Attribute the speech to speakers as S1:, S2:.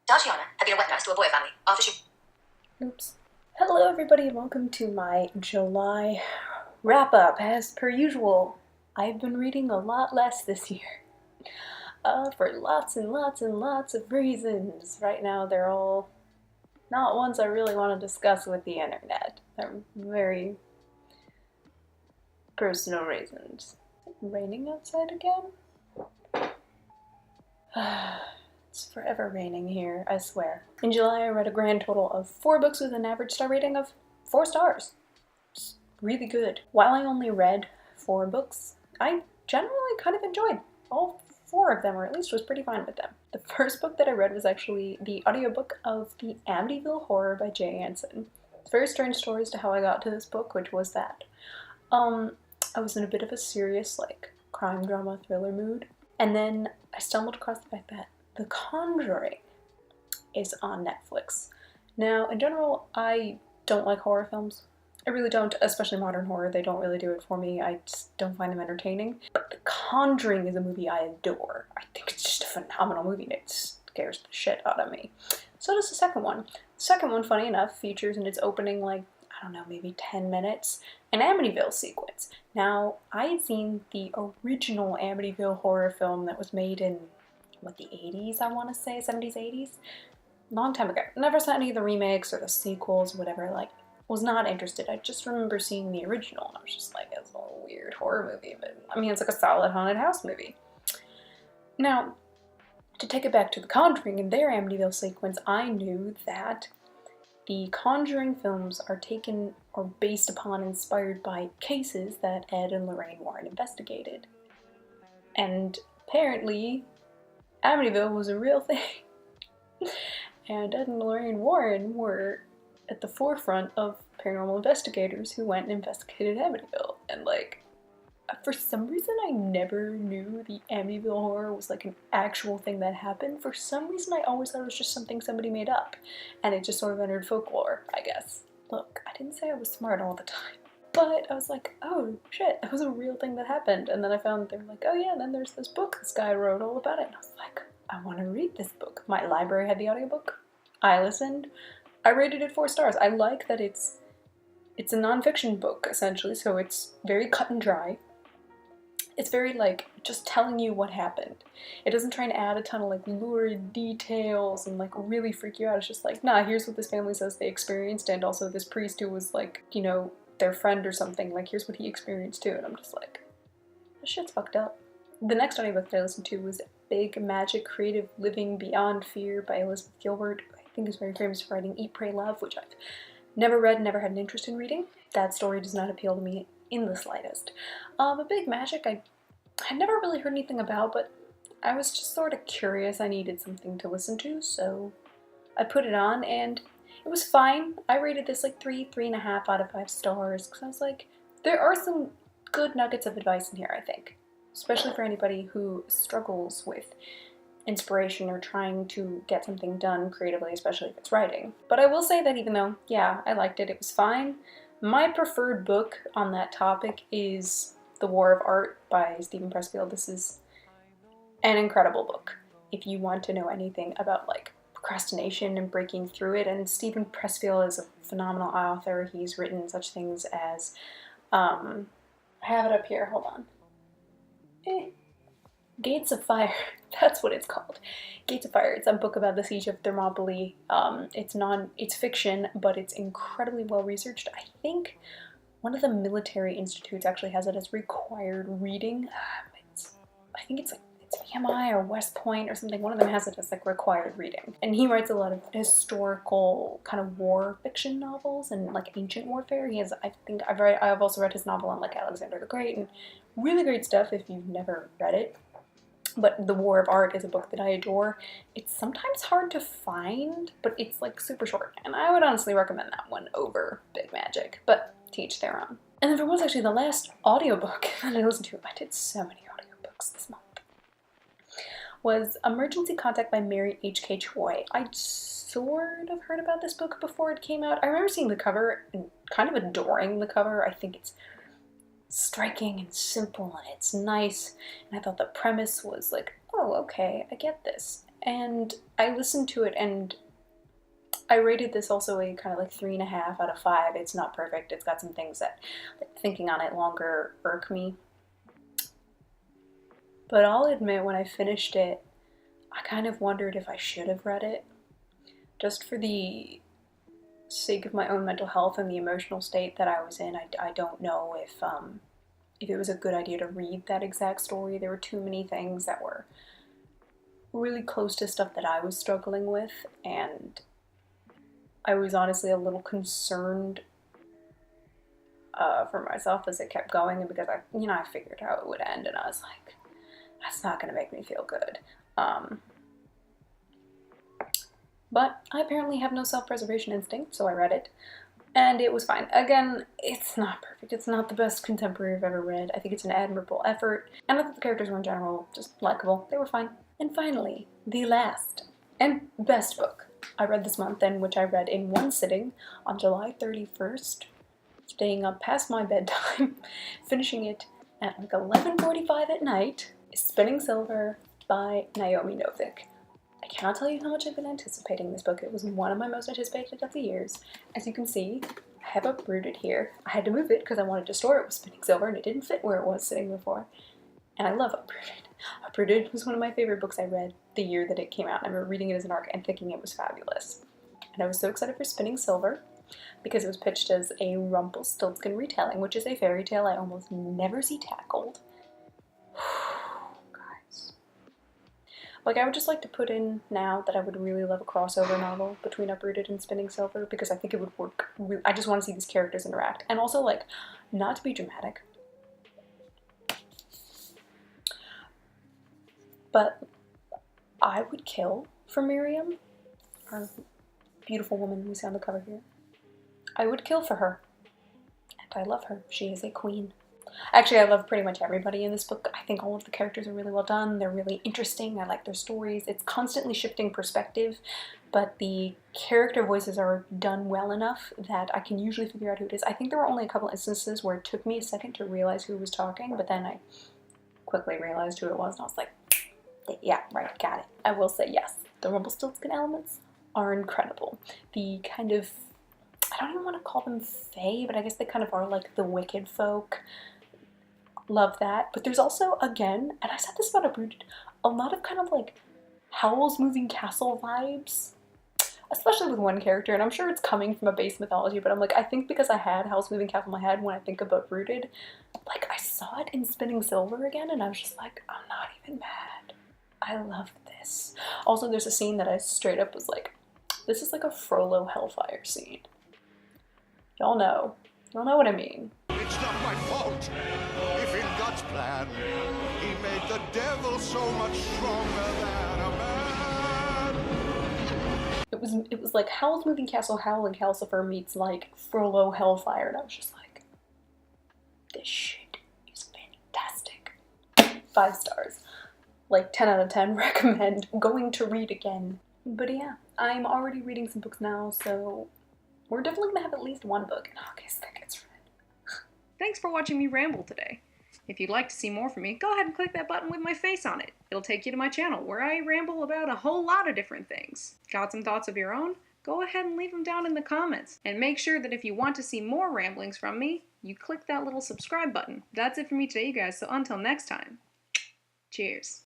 S1: Daciana had been a wet nurse to a boy family after she...
S2: Oops. Hello everybody and welcome to my July wrap-up. As per usual, I've been reading a lot less this year. For lots and lots and lots of reasons. Right now they're all not ones I really want to discuss with the internet. They're very personal reasons. Is it raining outside again? It's forever raining here, I swear. In July, I read a grand total of 4 books with an average star rating of 4 stars. It's really good. While I only read 4 books, I generally kind of enjoyed all 4 of them, or at least was pretty fine with them. The first book that I read was actually the audiobook of The Amityville Horror by Jay Anson. It's a very strange story as to how I got to this book, which was that. I was in a bit of a serious, crime drama thriller mood, and then I stumbled across the fact that The Conjuring is on Netflix. Now, in general, I don't like horror films. I really don't, especially modern horror. They don't really do it for me. I just don't find them entertaining. But The Conjuring is a movie I adore. I think it's just a phenomenal movie. It scares the shit out of me. So does the second one. The second one, funny enough, features in its opening, I don't know, maybe 10 minutes, an Amityville sequence. Now, I had seen the original Amityville horror film that was made in the 80s, I want to say, 70s, 80s? Long time ago. Never saw any of the remakes or the sequels, whatever, was not interested. I just remember seeing the original, and I was just like, it's a weird horror movie, but, I mean, it's like a solid haunted house movie. Now, to take it back to The Conjuring and their Amityville sequence, I knew that the Conjuring films are taken or based upon, inspired by cases that Ed and Lorraine Warren investigated. And apparently, Amityville was a real thing. And Ed and Lorraine Warren were at the forefront of paranormal investigators who went and investigated Amityville. And for some reason I never knew the Amityville horror was an actual thing that happened. For some reason I always thought it was just something somebody made up. And it just sort of entered folklore, I guess. Look, I didn't say I was smart all the time. But I was like, oh shit, that was a real thing that happened. And then I found they were like, oh yeah, then there's this book this guy wrote all about it. And I was like, I want to read this book. My library had the audiobook. I listened. I rated it 4 stars. I like that it's a nonfiction book, essentially, so it's very cut and dry. It's very, just telling you what happened. It doesn't try and add a ton of, lurid details and, really freak you out. It's just nah, here's what this family says they experienced, and also this priest who was, their friend or something, here's what he experienced too, and I'm just like, this shit's fucked up. The next audiobook that I listened to was Big Magic Creative Living Beyond Fear by Elizabeth Gilbert, who I think is very famous for writing Eat, Pray, Love, which I've never read, never had an interest in reading. That story does not appeal to me in the slightest. But Big Magic, I had never really heard anything about, but I was just sort of curious. I needed something to listen to, so I put it on, and it was fine. I rated this 3.5 out of 5 stars, because I was like, there are some good nuggets of advice in here, I think. Especially for anybody who struggles with inspiration or trying to get something done creatively, especially if it's writing. But I will say that even though, yeah, I liked it, it was fine, my preferred book on that topic is The War of Art by Steven Pressfield. This is an incredible book if you want to know anything about procrastination and breaking through it. And Steven Pressfield is a phenomenal author. He's written such things as, I have it up here, hold on. Gates of Fire, that's what it's called. Gates of Fire, it's a book about the siege of Thermopylae. It's fiction, but it's incredibly well researched. I think one of the military institutes actually has it as required reading. I think it's VMI or West Point or something. One of them has it as required reading. And he writes a lot of historical kind of war fiction novels and ancient warfare. He has, I've also read his novel on Alexander the Great, and really great stuff if you've never read it. But The War of Art is a book that I adore. It's sometimes hard to find, but it's super short. And I would honestly recommend that one over Big Magic, but to each their own. And then there was actually the last audiobook that I listened to. I did so many audiobooks this month. Was Emergency Contact by Mary H.K. Choi. I'd sort of heard about this book before it came out. I remember seeing the cover and kind of adoring the cover. I think it's striking and simple and it's nice. And I thought the premise was oh, okay, I get this. And I listened to it and I rated this also a kind of like 3.5 out of 5. It's not perfect. It's got some things that, like, thinking on it longer, irk me. But I'll admit, when I finished it, I kind of wondered if I should have read it. Just for the sake of my own mental health and the emotional state that I was in, I don't know if it was a good idea to read that exact story. There were too many things that were really close to stuff that I was struggling with, and I was honestly a little concerned for myself as it kept going, and because I figured how it would end, and I was like, that's not going to make me feel good. But I apparently have no self-preservation instinct, so I read it, and it was fine. Again, it's not perfect. It's not the best contemporary I've ever read. I think it's an admirable effort, and I thought the characters were in general just likable. They were fine. And finally, the last and best book I read this month, and which I read in one sitting on July 31st, staying up past my bedtime, finishing it at like 11:45 at night, is Spinning Silver by Naomi Novik. I cannot tell you how much I've been anticipating this book. It was one of my most anticipated of the years. As you can see, I have Uprooted here. I had to move it because I wanted to store it with Spinning Silver and it didn't fit where it was sitting before. And I love Uprooted. Uprooted was one of my favorite books I read the year that it came out. I remember reading it as an ARC and thinking it was fabulous. And I was so excited for Spinning Silver because it was pitched as a Rumpelstiltskin retelling, which is a fairy tale I almost never see tackled. Like, I would just like to put in now that I would really love a crossover novel between Uprooted and Spinning Silver, because I think it would work. I just want to see these characters interact. And also, like, not to be dramatic, but I would kill for Miriam, our beautiful woman we see on the cover here. I would kill for her. And I love her. She is a queen. Actually, I love pretty much everybody in this book. I think all of the characters are really well done. They're really interesting. I like their stories. It's constantly shifting perspective, but the character voices are done well enough that I can usually figure out who it is. I think there were only a couple instances where it took me a second to realize who was talking, but then I quickly realized who it was, and I was like, yeah, right, got it. I will say yes. The Rumpelstiltskin elements are incredible. The kind of, I don't even want to call them fae, but I guess they kind of are like the wicked folk. Love that. But there's also, again, and I said this about Uprooted, a lot of kind of like Howl's Moving Castle vibes, especially with one character, and I'm sure it's coming from a base mythology, but I'm like, I think because I had Howl's Moving Castle in my head when I think of Uprooted, like, I saw it in Spinning Silver again, and I was just like, I'm not even mad. I love this. Also, there's a scene that I straight up was like, this is like a Frollo Hellfire scene. Y'all know what I mean.
S3: It's not my fault. If in God's plan, he made the devil so much stronger than a man.
S2: It was like Howl's Moving Castle, Howl and Calcifer meets like Frollo Hellfire, and I was just like, this shit is fantastic. 5 stars. Like 10 out of 10, recommend. Going to read again. But yeah, I'm already reading some books now, so we're definitely gonna have at least one book in August that gets read.
S4: Thanks for watching me ramble today. If you'd like to see more from me, go ahead and click that button with my face on it. It'll take you to my channel, where I ramble about a whole lot of different things. Got some thoughts of your own? Go ahead and leave them down in the comments. And make sure that if you want to see more ramblings from me, you click that little subscribe button. That's it for me today, you guys, so until next time, cheers.